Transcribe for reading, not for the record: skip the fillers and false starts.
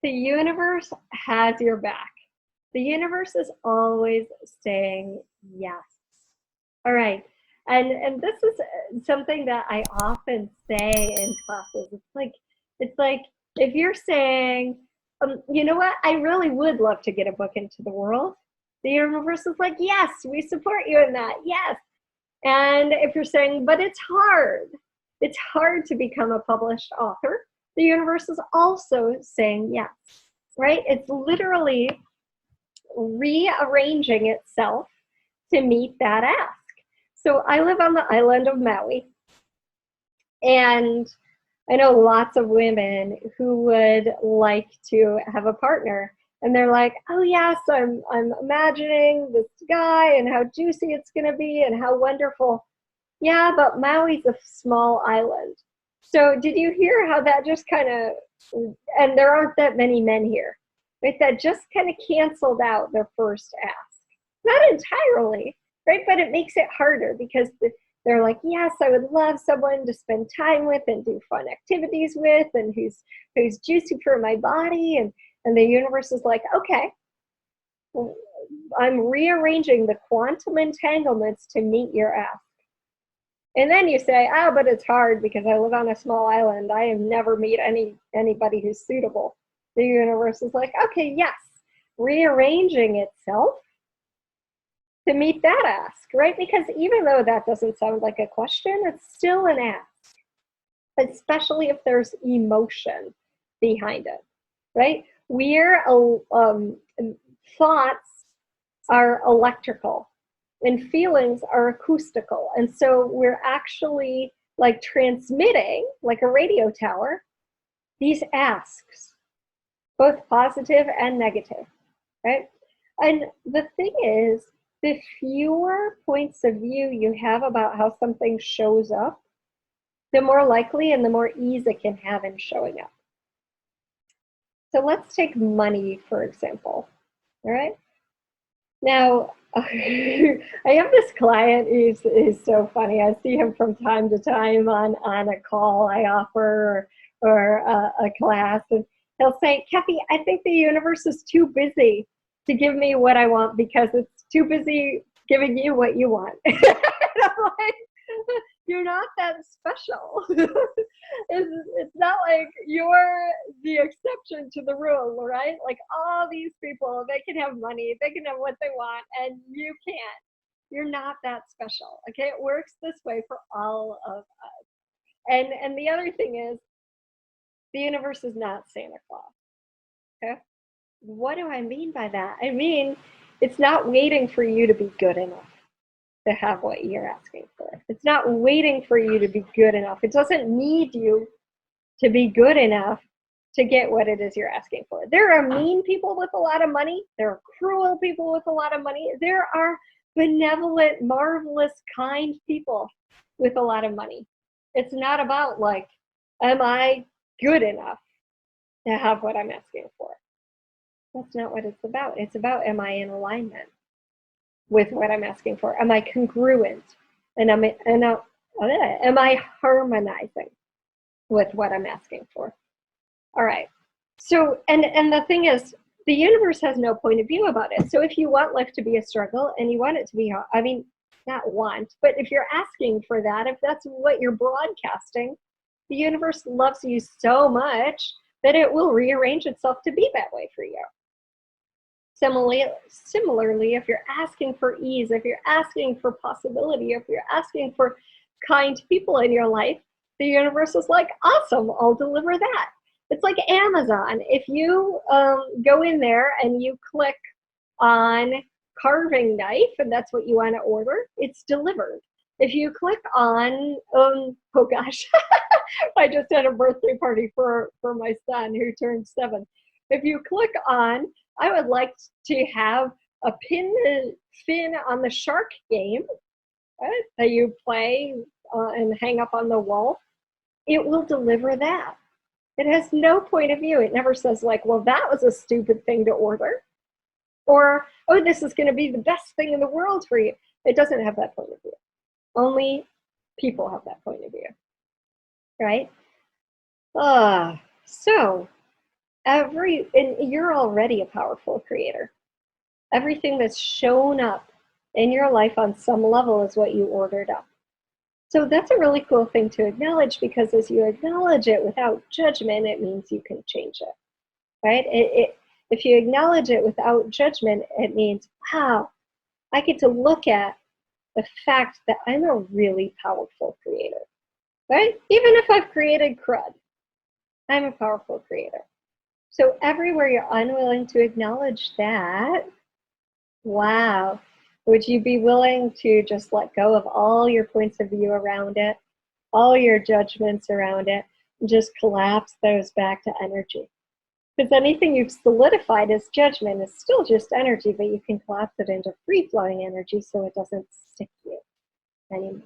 The universe has your back. The universe is always saying yes. All right. And this is something that I often say in classes. It's like if you're saying, you know what, I really would love to get a book into the world. The universe is like, yes, we support you in that. Yes. And if you're saying, but it's hard to become a published author, the universe is also saying yes, right? It's literally rearranging itself to meet that ask. So I live on the island of Maui, and I know lots of women who would like to have a partner, and they're like, "Oh yes, I'm imagining this guy and how juicy it's going to be and how wonderful." Yeah, but Maui's a small island. So did you hear how that just kind of, and there aren't that many men here, right? That just kind of canceled out their first ask. Not entirely, right? But it makes it harder because they're like, yes, I would love someone to spend time with and do fun activities with, and who's juicy for my body, and the universe is like, okay, well, I'm rearranging the quantum entanglements to meet your ask. And then you say, oh, but it's hard because I live on a small island. I have never meet anybody who's suitable. The universe is like, okay, yes, rearranging itself to meet that ask, right? Because even though that doesn't sound like a question, it's still an ask, especially if there's emotion behind it, right? Thoughts are electrical and feelings are acoustical. And so we're actually like transmitting, like a radio tower, these asks, both positive and negative, right? And the thing is, the fewer points of view you have about how something shows up, the more likely and the more ease it can have in showing up. So let's take money, for example, all right? Now, I have this client who's so funny. I see him from time to time on a call I offer or a class, and he'll say, Kathy, I think the universe is too busy to give me what I want because it's too busy giving you what you want. And I'm like, you're not that special. It's not like you're the exception to the rule, right? Like all these people, they can have money, they can have what they want, and you can't. You're not that special. Okay, it works this way for all of us. And the other thing is, the universe is not Santa Claus. Okay, what do I mean by that? I mean, it's not waiting for you to be good enough to have what you're asking for. It's not waiting for you to be good enough. It doesn't need you to be good enough to get what it is you're asking for. There are mean people with a lot of money. There are cruel people with a lot of money. There are benevolent, marvelous, kind people with a lot of money. It's not about like, am I good enough to have what I'm asking for? That's not what it's about. It's about, am I in alignment with what I'm asking for? Am I congruent? And am I harmonizing with what I'm asking for? All right. So, and the thing is, the universe has no point of view about it. So if you want life to be a struggle and you want it to be, I mean, not want, but if you're asking for that, if that's what you're broadcasting, the universe loves you so much that it will rearrange itself to be that way for you. Similarly, if you're asking for ease, if you're asking for possibility, if you're asking for kind people in your life, the universe is like, awesome, I'll deliver that. It's like Amazon. If you go in there and you click on carving knife and that's what you want to order, it's delivered. If you click on, oh gosh, I just had a birthday party for my son who turned 7. If you click on, I would like to have a pin on the shark game, right, that you play and hang up on the wall, it will deliver that. It has no point of view. It never says like, well, that was a stupid thing to order. Or, oh, this is going to be the best thing in the world for you. It doesn't have that point of view. Only people have that point of view, right? So And you're already a powerful creator. Everything that's shown up in your life on some level is what you ordered up. So that's a really cool thing to acknowledge, because as you acknowledge it without judgment, it means you can change it, right? If you acknowledge it without judgment, it means, wow, I get to look at the fact that I'm a really powerful creator, right? Even if I've created crud, I'm a powerful creator. So everywhere you're unwilling to acknowledge that, wow, would you be willing to just let go of all your points of view around it, all your judgments around it, and just collapse those back to energy? Because anything you've solidified as judgment is still just energy, but you can collapse it into free-flowing energy so it doesn't stick you anymore.